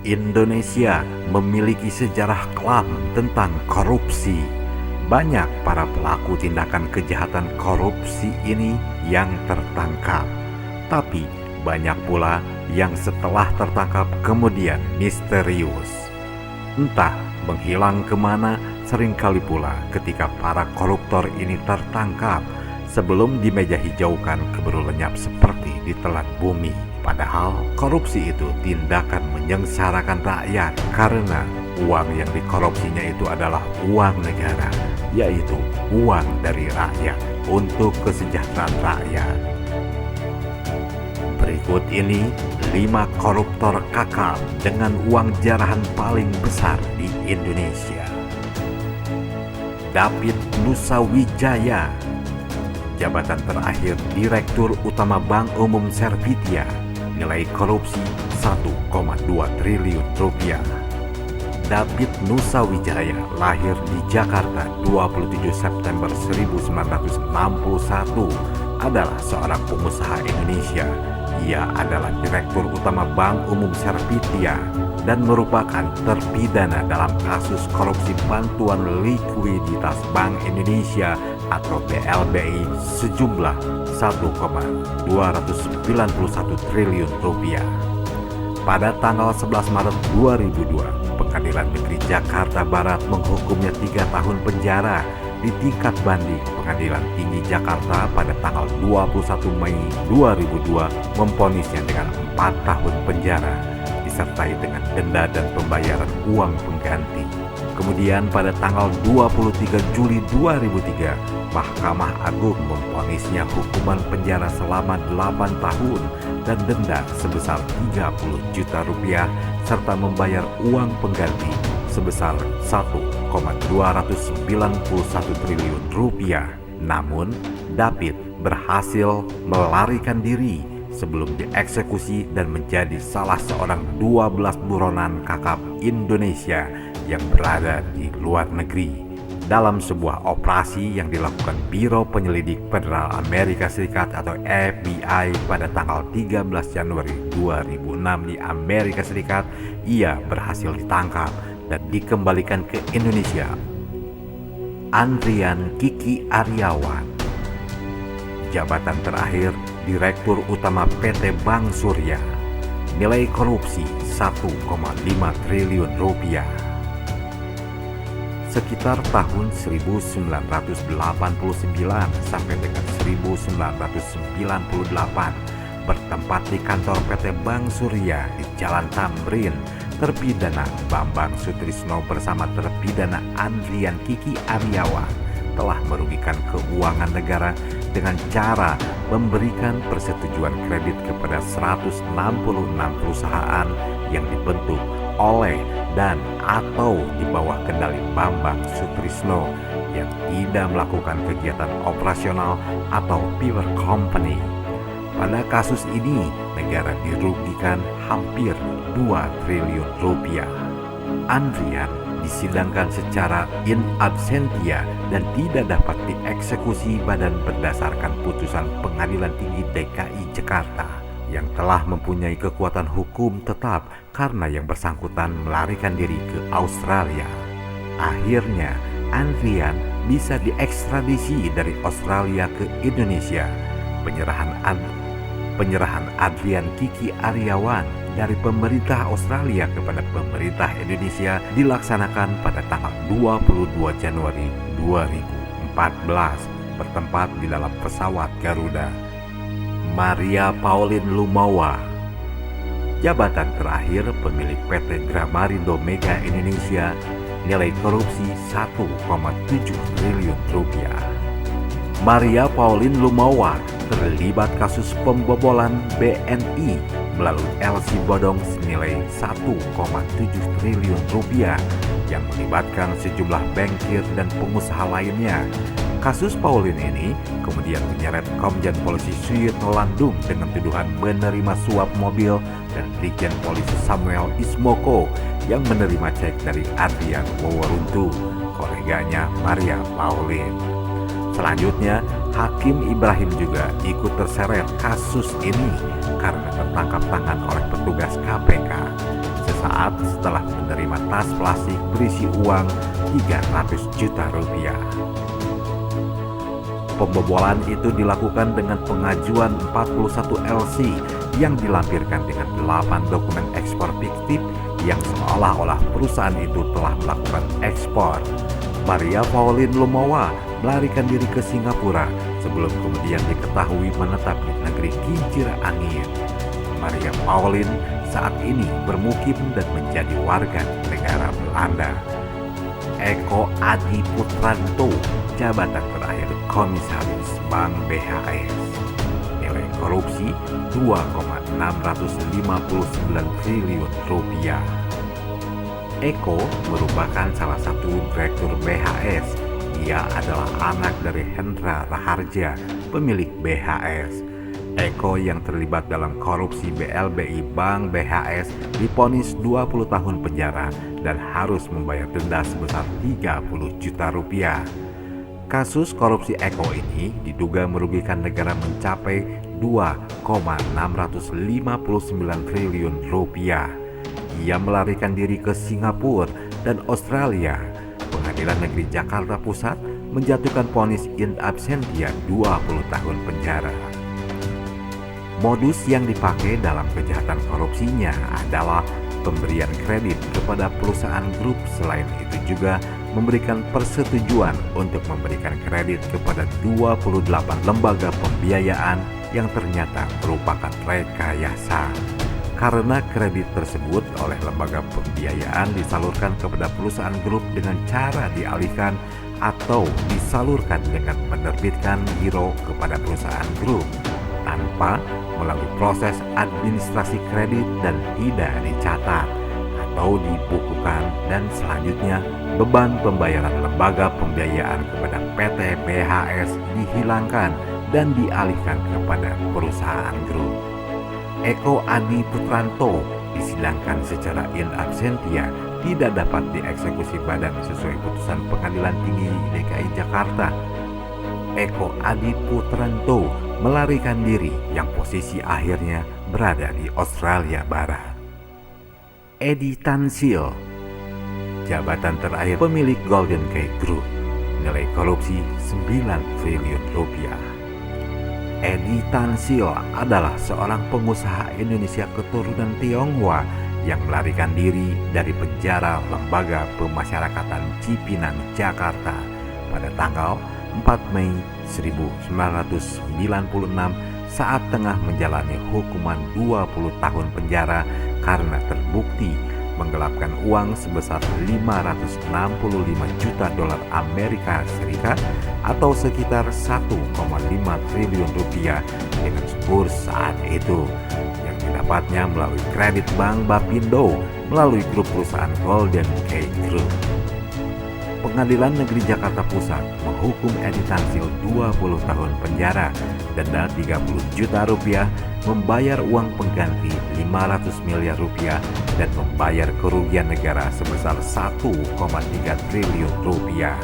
Indonesia memiliki sejarah kelam tentang korupsi. Banyak para pelaku tindakan kejahatan korupsi ini yang tertangkap. Tapi banyak pula yang setelah tertangkap kemudian misterius. Entah menghilang kemana, seringkali pula ketika para koruptor ini tertangkap, sebelum dimeja hijaukan keburu lenyap seperti ditelan bumi. Padahal korupsi itu tindakan menyengsarakan rakyat karena uang yang dikorupsinya itu adalah uang negara, yaitu uang dari rakyat untuk kesejahteraan rakyat. Berikut ini 5 koruptor kakap dengan uang jarahan paling besar di Indonesia. David Nusawijaya, jabatan terakhir Direktur Utama Bank Umum Servitia, nilai korupsi 1,2 triliun rupiah. David Nusawijaya lahir di Jakarta 27 September 1961, adalah seorang pengusaha Indonesia. Ia adalah Direktur Utama Bank Umum Servitia dan merupakan terpidana dalam kasus korupsi bantuan likuiditas Bank Indonesia atau BLBI sejumlah 1,291 triliun rupiah. Pada tanggal 11 Maret 2002, Pengadilan Negeri Jakarta Barat menghukumnya 3 tahun penjara di tingkat banding. Pengadilan Tinggi Jakarta pada tanggal 21 Mei 2002 memvonisnya dengan 4 tahun penjara, disertai dengan denda dan pembayaran uang pengganti. Kemudian pada tanggal 23 Juli 2003, Mahkamah Agung memvonisnya hukuman penjara selama 8 tahun dan denda sebesar 30 juta rupiah serta membayar uang pengganti sebesar 1,291 triliun rupiah. Namun, David berhasil melarikan diri sebelum dieksekusi dan menjadi salah seorang 12 buronan kakap Indonesia yang berada di luar negeri dalam sebuah operasi yang dilakukan Biro Penyelidik Federal Amerika Serikat atau FBI pada tanggal 13 Januari 2006 di Amerika Serikat. Ia berhasil ditangkap dan dikembalikan ke Indonesia. Andrian Kiki Aryawan, jabatan terakhir Direktur Utama PT Bank Surya, nilai korupsi 1,5 triliun rupiah. Sekitar tahun 1989 sampai dengan 1998, bertempat di kantor PT Bank Surya di Jalan Tamrin, terpidana Bambang Sutrisno bersama terpidana Andrian Kiki Aryawan telah merugikan keuangan negara dengan cara memberikan persetujuan kredit kepada 166 perusahaan yang dibentuk oleh dan atau di bawah kendali Bambang Sutrisno yang tidak melakukan kegiatan operasional atau pure company. Pada kasus ini, negara dirugikan hampir 2 triliun rupiah. Andrian disidangkan secara in absentia dan tidak dapat dieksekusi badan berdasarkan putusan Pengadilan Tinggi DKI Jakarta yang telah mempunyai kekuatan hukum tetap karena yang bersangkutan melarikan diri ke Australia. Akhirnya, Andrian bisa diekstradisi dari Australia ke Indonesia. Penyerahan Andrian Kiki Aryawan dari pemerintah Australia kepada pemerintah Indonesia dilaksanakan pada tanggal 22 Januari 2014 bertempat di dalam pesawat Garuda. Maria Pauline Lumawa, jabatan terakhir pemilik PT Gramarindo Mega Indonesia, nilai korupsi 1,7 triliun rupiah. Maria Pauline Lumawa terlibat kasus pembobolan BNI melalui LC Bodong senilai 1,7 triliun rupiah yang melibatkan sejumlah bankir dan pengusaha lainnya. Kasus Pauline ini kemudian menyeret Komjen Polisi Suyitno Landung dengan tuduhan menerima suap mobil dan Brigjen Polisi Samuel Ismoko yang menerima cek dari Adrian Woworuntu, koleganya Maria Pauline. Selanjutnya, Hakim Ibrahim juga ikut terseret kasus ini karena tertangkap tangan oleh petugas KPK. Sesaat saat setelah menerima tas plastik berisi uang 300 juta rupiah. Pembobolan itu dilakukan dengan pengajuan 41 LC yang dilampirkan dengan 8 dokumen ekspor fiktif yang seolah-olah perusahaan itu telah melakukan ekspor. Maria Pauline Lumowa melarikan diri ke Singapura sebelum kemudian diketahui menetap di negeri kincir angin. Maria Pauline saat ini bermukim dan menjadi warga negara Belanda. Eko Adi Putranto, jabatan terakhir Komisaris Bank BHS. Nilai korupsi 2,659 triliun rupiah. Eko merupakan salah satu direktur BHS. Ia adalah anak dari Hendra Raharja, pemilik BHS. Eko yang terlibat dalam korupsi BLBI Bank BHS divonis 20 tahun penjara dan harus membayar denda sebesar 30 juta rupiah. Kasus korupsi Eko ini diduga merugikan negara mencapai 2,659 triliun rupiah. Ia melarikan diri ke Singapura dan Australia. Pengadilan Negeri Jakarta Pusat menjatuhkan vonis in absentia 20 tahun penjara. Modus yang dipakai dalam kejahatan korupsinya adalah pemberian kredit kepada perusahaan grup. Selain itu juga memberikan persetujuan untuk memberikan kredit kepada 28 lembaga pembiayaan yang ternyata merupakan rekayasa. Karena kredit tersebut oleh lembaga pembiayaan disalurkan kepada perusahaan grup dengan cara dialihkan atau disalurkan dengan menerbitkan giro kepada perusahaan grup tanpa melalui proses administrasi kredit dan tidak dicatat atau dibukukan, dan selanjutnya beban pembayaran lembaga pembiayaan kepada PT BHS dihilangkan dan dialihkan kepada perusahaan grup. Eko Adi Putranto disidangkan secara in absentia, tidak dapat dieksekusi badan sesuai putusan Pengadilan Tinggi DKI Jakarta. Eko Adi Putranto melarikan diri yang posisi akhirnya berada di Australia Barat. Edi Tansil, jabatan terakhir pemilik Golden Gate Group, nilai korupsi 9 triliun rupiah. Edi Tansil adalah seorang pengusaha Indonesia keturunan Tionghoa yang melarikan diri dari penjara Lembaga Pemasyarakatan Cipinang, Jakarta pada tanggal 4 Mei 1996 saat tengah menjalani hukuman 20 tahun penjara karena terbukti menggelapkan uang sebesar 565 juta dolar Amerika Serikat atau sekitar 1,5 triliun rupiah dengan kurs saat itu yang didapatnya melalui kredit Bank Bapindo melalui grup perusahaan Golden Gate Group. Pengadilan Negeri Jakarta Pusat menghukum Edi Tansil 20 tahun penjara, denda 30 juta rupiah, membayar uang pengganti 500 miliar rupiah, dan membayar kerugian negara sebesar 1,3 triliun rupiah.